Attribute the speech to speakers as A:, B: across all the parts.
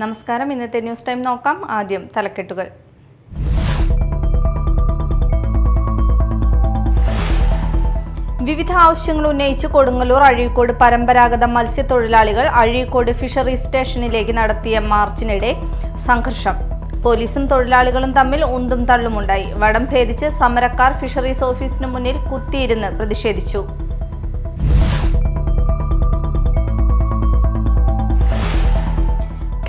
A: നമസ്കാരം. ഇന്നത്തെ news time നോക്കാം. ആദ്യം തലക്കെട്ടുകൾ. വിവിധ ആവശ്യങ്ങൾ ഉന്നയിച്ച് കൊടുങ്ങല്ലൂർ അഴീക്കോട് പരമ്പരാഗത മത്സ്യത്തൊഴിലാളികൾ അഴീക്കോട് ഫിഷറീസ് സ്റ്റേഷനിലേക്ക് നടത്തിയ മാർച്ചിനിടെ സംഘർഷം. പോലീസും തൊഴിലാളികളും തമ്മിൽ ഉന്തും തള്ളുമുണ്ടായി. വടം ഭേദിച്ച് സമരക്കാർ ഫിഷറീസ് ഓഫീസിന് മുന്നിൽ കുത്തിയിരുന്ന് പ്രതിഷേധിച്ചു.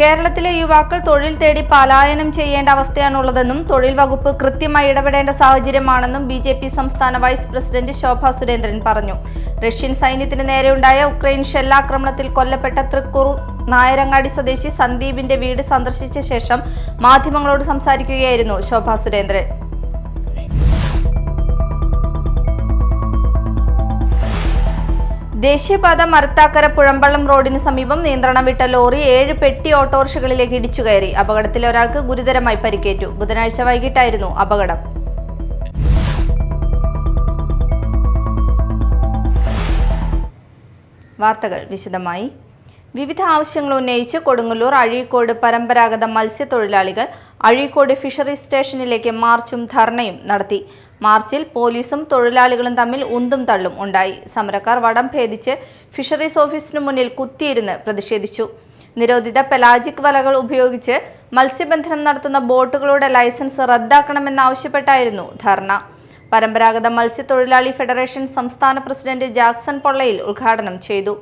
A: കേരളത്തിലെ യുവാക്കൾ തൊഴിൽ തേടി പലായനം ചെയ്യേണ്ട അവസ്ഥയാണുള്ളതെന്നും തൊഴിൽ വകുപ്പ് കൃത്യമായി ഇടപെടേണ്ട സാഹചര്യമാണെന്നും BJP സംസ്ഥാന വൈസ് പ്രസിഡന്റ് ശോഭ സുരേന്ദ്രൻ പറഞ്ഞു. റഷ്യൻ സൈന്യത്തിന് നേരെയുണ്ടായ ഉക്രൈൻ ഷെല്ലാക്രമണത്തിൽ കൊല്ലപ്പെട്ട തൃക്കൂർ നായരങ്ങാടി സ്വദേശി സന്ദീപിന്റെ വീട് സന്ദർശിച്ച ശേഷം മാധ്യമങ്ങളോട് സംസാരിക്കുകയായിരുന്നു ശോഭ സുരേന്ദ്രൻ. ദേശീയപാത മരത്താക്കര പുഴമ്പള്ളം റോഡിന് സമീപം നിയന്ത്രണം വിട്ട ലോറി 7 പെട്ടി ഓട്ടോറിക്ഷകളിലേക്ക് ഇടിച്ചുകയറി. അപകടത്തിൽ ഒരാൾക്ക് ഗുരുതരമായി പരിക്കേറ്റു. ബുധനാഴ്ച വൈകിട്ടായിരുന്നു അപകടം. വാർത്തകൾ വിശദമായി. വിവിധ ആവശ്യങ്ങൾ ഉന്നയിച്ച് കൊടുങ്ങല്ലൂർ അഴീക്കോട് പരമ്പരാഗത മത്സ്യത്തൊഴിലാളികൾ അഴീക്കോട് ഫിഷറീസ് സ്റ്റേഷനിലേക്ക് മാർച്ചും ധർണയും നടത്തി. മാർച്ചിൽ പോലീസും തൊഴിലാളികളും തമ്മിൽ ഉന്തും തള്ളും ഉണ്ടായി. സമരക്കാർ വടം ഭേദിച്ച് ഫിഷറീസ് ഓഫീസിനു മുന്നിൽ കുത്തിയിരുന്ന് പ്രതിഷേധിച്ചു. നിരോധിത പെലാജിക് വലകൾ ഉപയോഗിച്ച് മത്സ്യബന്ധനം നടത്തുന്ന ബോട്ടുകളുടെ ലൈസൻസ് റദ്ദാക്കണമെന്നാവശ്യപ്പെട്ടായിരുന്നു ധർണ. പരമ്പരാഗത മത്സ്യത്തൊഴിലാളി ഫെഡറേഷൻ സംസ്ഥാന പ്രസിഡന്റ് ജാക്സൺ പൊള്ളയിൽ ഉദ്ഘാടനം ചെയ്തു.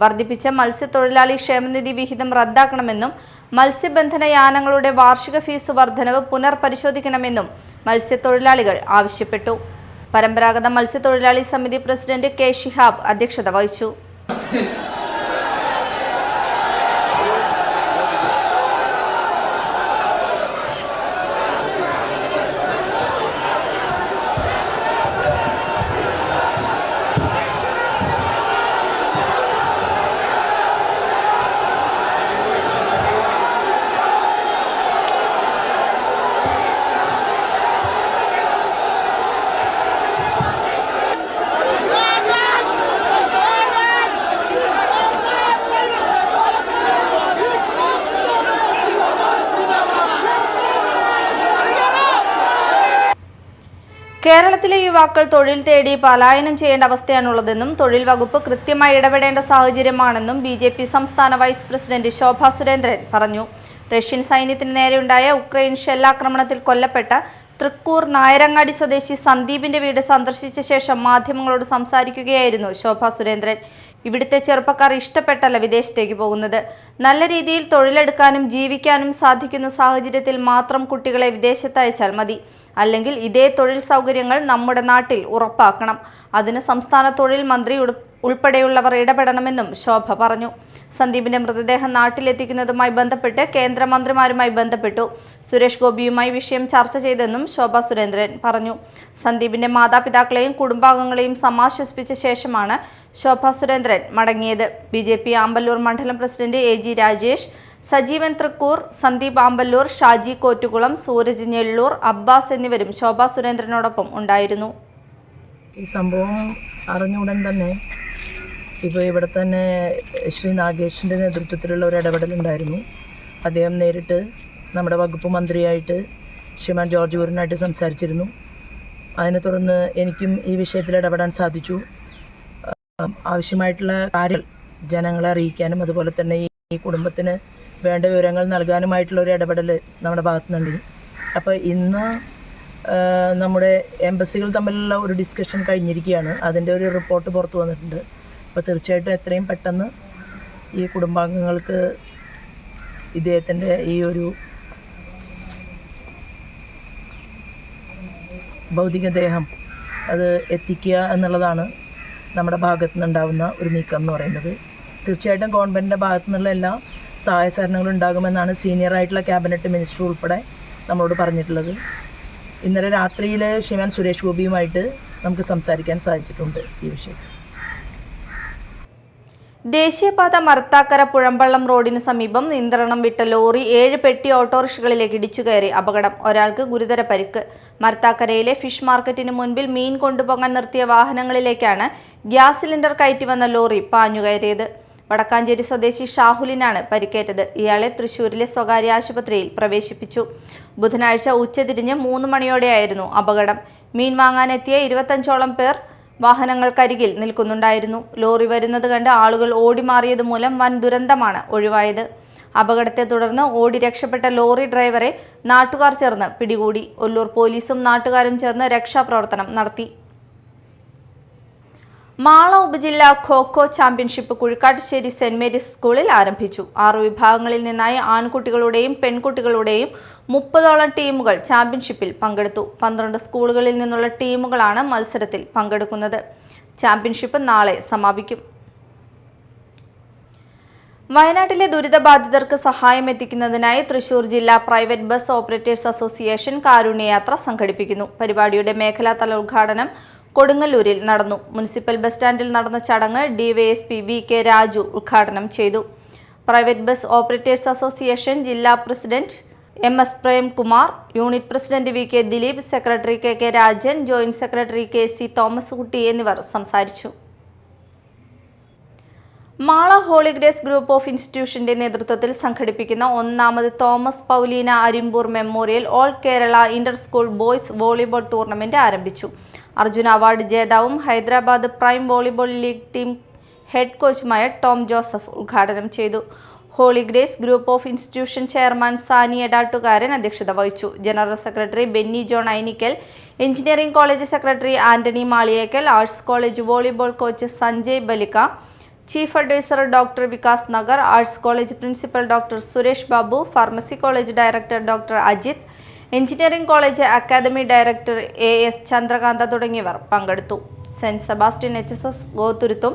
A: വർദ്ധിപ്പിച്ച മത്സ്യത്തൊഴിലാളി ക്ഷേമനിധി വിഹിതം റദ്ദാക്കണമെന്നും മത്സ്യബന്ധന യാനങ്ങളുടെ വാർഷിക ഫീസ് വർധനവ് പുനർപരിശോധിക്കണമെന്നും മത്സ്യത്തൊഴിലാളികൾ ആവശ്യപ്പെട്ടു. പരമ്പരാഗത മത്സ്യത്തൊഴിലാളി സമിതി പ്രസിഡന്റ് കെ ഷിഹാബ് അധ്യക്ഷത വഹിച്ചു. കേരളത്തിലെ യുവാക്കൾ തൊഴിൽ തേടി പലായനം ചെയ്യേണ്ട അവസ്ഥയാണുള്ളതെന്നും തൊഴിൽ വകുപ്പ് കൃത്യമായി ഇടപെടേണ്ട സാഹചര്യമാണെന്നും BJP സംസ്ഥാന വൈസ് പ്രസിഡന്റ് ശോഭ സുരേന്ദ്രൻ പറഞ്ഞു. റഷ്യൻ സൈന്യത്തിന് നേരെയുണ്ടായ ഉക്രൈൻ ഷെല്ലാക്രമണത്തിൽ കൊല്ലപ്പെട്ട തൃക്കൂർ നായരങ്ങാടി സ്വദേശി സന്ദീപിന്റെ വീട് സന്ദർശിച്ച ശേഷം മാധ്യമങ്ങളോട് സംസാരിക്കുകയായിരുന്നു ശോഭ സുരേന്ദ്രൻ. ഇവിടുത്തെ ചെറുപ്പക്കാർ ഇഷ്ടപ്പെട്ടല്ല വിദേശത്തേക്ക് പോകുന്നത്. നല്ല രീതിയിൽ തൊഴിലെടുക്കാനും ജീവിക്കാനും സാധിക്കുന്ന സാഹചര്യത്തിൽ മാത്രം കുട്ടികളെ വിദേശത്തയച്ചാൽ മതി. അല്ലെങ്കിൽ ഇതേ തൊഴിൽ സൗകര്യങ്ങൾ നമ്മുടെ നാട്ടിൽ ഉറപ്പാക്കണം. അതിന് സംസ്ഥാന തൊഴിൽ മന്ത്രി ഉൾപ്പെടെയുള്ളവർ ഇടപെടണമെന്നും ശോഭ പറഞ്ഞു. സന്ദീപിന്റെ മൃതദേഹം നാട്ടിലെത്തിക്കുന്നതുമായി ബന്ധപ്പെട്ട് കേന്ദ്രമന്ത്രിമാരുമായി ബന്ധപ്പെട്ടു. സുരേഷ് ഗോപിയുമായി വിഷയം ചർച്ച ചെയ്തെന്നും ശോഭ സുരേന്ദ്രൻ പറഞ്ഞു. സന്ദീപിന്റെ മാതാപിതാക്കളെയും കുടുംബാംഗങ്ങളെയും സമാശ്വസിപ്പിച്ച ശേഷമാണ് ശോഭ സുരേന്ദ്രൻ മടങ്ങിയത്. BJP ആമ്പല്ലൂർ മണ്ഡലം പ്രസിഡന്റ് AG രാജേഷ്, സജീവൻ തൃക്കൂർ, സന്ദീപ് ആമ്പല്ലൂർ, ഷാജി കോറ്റുകുളം, സൂരജ് ഞെള്ളൂർ, അബ്ബാസ് എന്നിവരും ശോഭ സുരേന്ദ്രനോടൊപ്പം ഉണ്ടായിരുന്നു.
B: ഈ സംഭവം അറിഞ്ഞുടൻ തന്നെ ഇപ്പോൾ ഇവിടെ തന്നെ ശ്രീ നാഗേഷിൻ്റെ നേതൃത്വത്തിലുള്ള ഒരു ഇടപെടലുണ്ടായിരുന്നു. അദ്ദേഹം നേരിട്ട് നമ്മുടെ വകുപ്പ് മന്ത്രിയായിട്ട് ശ്രീമാൻ ജോർജ് കുര്യനായിട്ട് സംസാരിച്ചിരുന്നു. അതിനെ തുടർന്ന് എനിക്കും ഈ വിഷയത്തിൽ ഇടപെടാൻ സാധിച്ചു. ആവശ്യമായിട്ടുള്ള കാര്യങ്ങൾ ജനങ്ങളെ അറിയിക്കാനും അതുപോലെ തന്നെ ഈ കുടുംബത്തിന് വേണ്ട വിവരങ്ങൾ നൽകാനുമായിട്ടുള്ള ഒരു ഇടപെടൽ നമ്മുടെ ഭാഗത്തുനിന്നുണ്ട്. അപ്പോൾ ഇന്ന് നമ്മുടെ എംബസികൾ തമ്മിലുള്ള ഒരു ഡിസ്കഷൻ കഴിഞ്ഞിരിക്കുകയാണ്. അതിൻ്റെ ഒരു റിപ്പോർട്ട് പുറത്തു വന്നിട്ടുണ്ട്. അപ്പോൾ തീർച്ചയായിട്ടും എത്രയും പെട്ടെന്ന് ഈ കുടുംബാംഗങ്ങൾക്ക് ഇദ്ദേഹത്തിൻ്റെ ഈ ഒരു ഭൗതികദേഹം അത് എത്തിക്കുക എന്നുള്ളതാണ് നമ്മുടെ ഭാഗത്തു നിന്നുണ്ടാകുന്ന ഒരു നീക്കം എന്ന് പറയുന്നത്. തീർച്ചയായിട്ടും ഗവൺമെൻറ്റിൻ്റെ ഭാഗത്തു നിന്നുള്ള എല്ലാ സഹായ സഹകരണങ്ങളും ഉണ്ടാകുമെന്നാണ് സീനിയറായിട്ടുള്ള ക്യാബിനറ്റ് മിനിസ്റ്റർ ഉൾപ്പെടെ നമ്മളോട് പറഞ്ഞിട്ടുള്ളത്. ഇന്നലെ രാത്രിയിൽ ശ്രീമാൻ സുരേഷ് ഗോപിയുമായിട്ട് നമുക്ക് സംസാരിക്കാൻ സാധിച്ചിട്ടുണ്ട് ഈ വിഷയം.
A: ദേശീയപാത മരത്താക്കര പുഴമ്പള്ളം റോഡിന് സമീപം നിയന്ത്രണം വിട്ട ലോറി 7 പെട്ടി ഓട്ടോറിക്ഷകളിലേക്ക് ഇടിച്ചുകയറി. അപകടം. ഒരാൾക്ക് ഗുരുതര പരിക്ക്. മരത്താക്കരയിലെ ഫിഷ് മാർക്കറ്റിന് മുൻപിൽ മീൻ കൊണ്ടുപോകാൻ നിർത്തിയ വാഹനങ്ങളിലേക്കാണ് ഗ്യാസ് സിലിണ്ടർ കയറ്റി വന്ന ലോറി പാഞ്ഞുകയറിയത്. വടക്കാഞ്ചേരി സ്വദേശി ഷാഹുലിനാണ് പരിക്കേറ്റത്. ഇയാളെ തൃശൂരിലെ സ്വകാര്യ ആശുപത്രിയിൽ പ്രവേശിപ്പിച്ചു. ബുധനാഴ്ച ഉച്ചതിരിഞ്ഞ് 3 മണിയോടെയായിരുന്നു അപകടം. മീൻ വാങ്ങാനെത്തിയ 25ഓളം പേർ വാഹനങ്ങൾക്കരികിൽ നിൽക്കുന്നുണ്ടായിരുന്നു. ലോറി വരുന്നത് കണ്ട് ആളുകൾ ഓടിമാറിയത് മൂലം വൻ ദുരന്തമാണ് ഒഴിവായത്. അപകടത്തെ തുടർന്ന് ഓടി രക്ഷപ്പെട്ട ലോറി ഡ്രൈവറെ നാട്ടുകാർ ചേർന്ന് പിടികൂടി. ഒല്ലൂർ പോലീസും നാട്ടുകാരും ചേർന്ന് രക്ഷാപ്രവർത്തനം നടത്തി. മാള ഉപജില്ലാ ഖോ-ഖോ ചാമ്പ്യൻഷിപ്പ് കുഴിക്കാട്ടുശ്ശേരി സെന്റ് മേരീസ് സ്കൂളിൽ ആരംഭിച്ചു. 6 വിഭാഗങ്ങളിൽ നിന്നായി ആൺകുട്ടികളുടെയും പെൺകുട്ടികളുടെയും 30ഓളം ടീമുകൾ ചാമ്പ്യൻഷിപ്പിൽ പങ്കെടുത്തു. 12 സ്കൂളുകളിൽ നിന്നുള്ള ടീമുകളാണ് മത്സരത്തിൽ പങ്കെടുക്കുന്നത്. ചാമ്പ്യൻഷിപ്പ് നാളെ സമാപിക്കും. വയനാട്ടിലെ ദുരിതബാധിതർക്ക് സഹായം എത്തിക്കുന്നതിനായി തൃശൂർ ജില്ലാ പ്രൈവറ്റ് ബസ് ഓപ്പറേറ്റേഴ്സ് അസോസിയേഷൻ കാരുണ്യയാത്ര സംഘടിപ്പിക്കുന്നു. പരിപാടിയുടെ മേഖലാതല ഉദ്ഘാടനം കൊടുങ്ങല്ലൂരിൽ നടന്നു. മുനിസിപ്പൽ ബസ് സ്റ്റാൻഡിൽ നടന്ന ചടങ്ങ് ഡിവൈഎസ്പി VK രാജു ഉദ്ഘാടനം ചെയ്തു. പ്രൈവറ്റ് ബസ് ഓപ്പറേറ്റേഴ്സ് അസോസിയേഷൻ ജില്ലാ president MS Premkumar, unit president VK Dileep, secretary KK Rajan, joint secretary KC Thomas Kutty എന്നിവർ സംസാരിച്ചു. Mala holy grace group of ഇൻസ്റ്റിറ്റ്യൂഷന്റെ നേതൃത്വത്തിൽ സംഘടിപ്പിക്കുന്ന 1ാമത് Thomas Pauleena Arimbur memorial all Kerala inter school boys volleyball tournament ആരംഭിച്ചു. അർജുന അവാർഡ് ജേതാവും Hyderabad prime volleyball league team head കോച്ചുമായ ടോം ജോസഫ് ഉദ്ഘാടനം ചെയ്തു. Holy grace group of institution chairman Sani Edattukaran അധ്യക്ഷത വഹിച്ചു. General secretary Benny John Ainikkal, engineering college secretary Antony Maliyekkal, arts college volleyball coach Sanjay Balika, chief adviser doctor Vikas Nagar, arts college principal doctor Suresh Babu, pharmacy college director doctor Ajith, engineering college academy director AS Chandrakantha തുടങ്ങിയവർ പങ്കെടുത്തു. Saint Sebastian HSS ഗോതുരുത്തും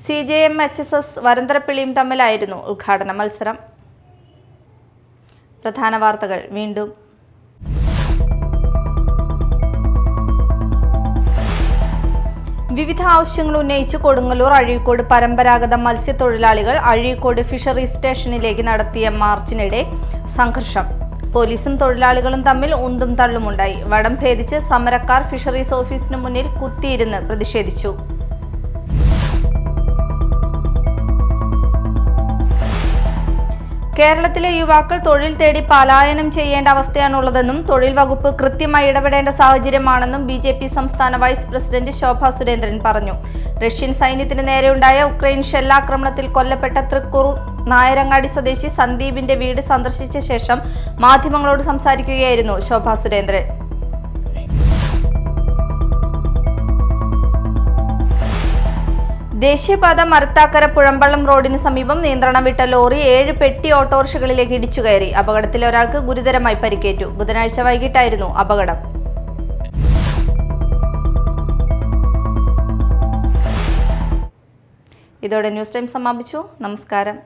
A: CJM HSS വരന്തരപ്പിള്ളിയും തമ്മിലായിരുന്നു ഉദ്ഘാടന മത്സരം. പ്രധാന വാർത്തകൾ വീണ്ടും. വിവിധ ആവശ്യങ്ങൾ ഉന്നയിച്ച് കൊടുങ്ങല്ലൂർ അഴീക്കോട് പരമ്പരാഗത മത്സ്യത്തൊഴിലാളികൾ അഴീക്കോട് ഫിഷറീസ് സ്റ്റേഷനിലേക്ക് നടത്തിയ മാർച്ചിനിടെ സംഘർഷം. പോലീസും തൊഴിലാളികളും തമ്മിൽ ഉന്തും തള്ളുമുണ്ടായി. വടം ഭേദിച്ച് സമരക്കാർ ഫിഷറീസ് ഓഫീസിന് മുന്നിൽ കുത്തിയിരുന്ന് പ്രതിഷേധിച്ചു. കേരളത്തിലെ യുവാക്കൾ തൊഴിൽ തേടി പലായനം ചെയ്യേണ്ട അവസ്ഥയാണുള്ളതെന്നും തൊഴിൽ വകുപ്പ് കൃത്യമായി ഇടപെടേണ്ട സാഹചര്യമാണെന്നും BJP സംസ്ഥാന വൈസ് പ്രസിഡന്റ് ശോഭാ സുരേന്ദ്രൻ പറഞ്ഞു. റഷ്യൻ സൈന്യത്തിന് നേരെയുണ്ടായ ഉക്രൈൻ ഷെല്ലാക്രമണത്തിൽ കൊല്ലപ്പെട്ട തൃക്കൂർ നായരങ്ങാടി സ്വദേശി സന്ദീപിന്റെ വീട് സന്ദർശിച്ച ശേഷം മാധ്യമങ്ങളോട് സംസാരിക്കുകയായിരുന്നു ശോഭാ സുരേന്ദ്രൻ. ദേശീയപാത മരത്താക്കര പുഴമ്പള്ളം റോഡിന് സമീപം നിയന്ത്രണം വിട്ട ലോറി 7 പെട്ടി ഓട്ടോറിക്ഷകളിലേക്ക് ഇടിച്ചു കയറി. അപകടത്തിൽ ഒരാൾക്ക് ഗുരുതരമായി പരിക്കേറ്റു. ബുധനാഴ്ച വൈകിട്ടായിരുന്നു അപകടം. ഇതോടെ ന്യൂസ് ടൈം സമാപിച്ചു. നമസ്കാരം.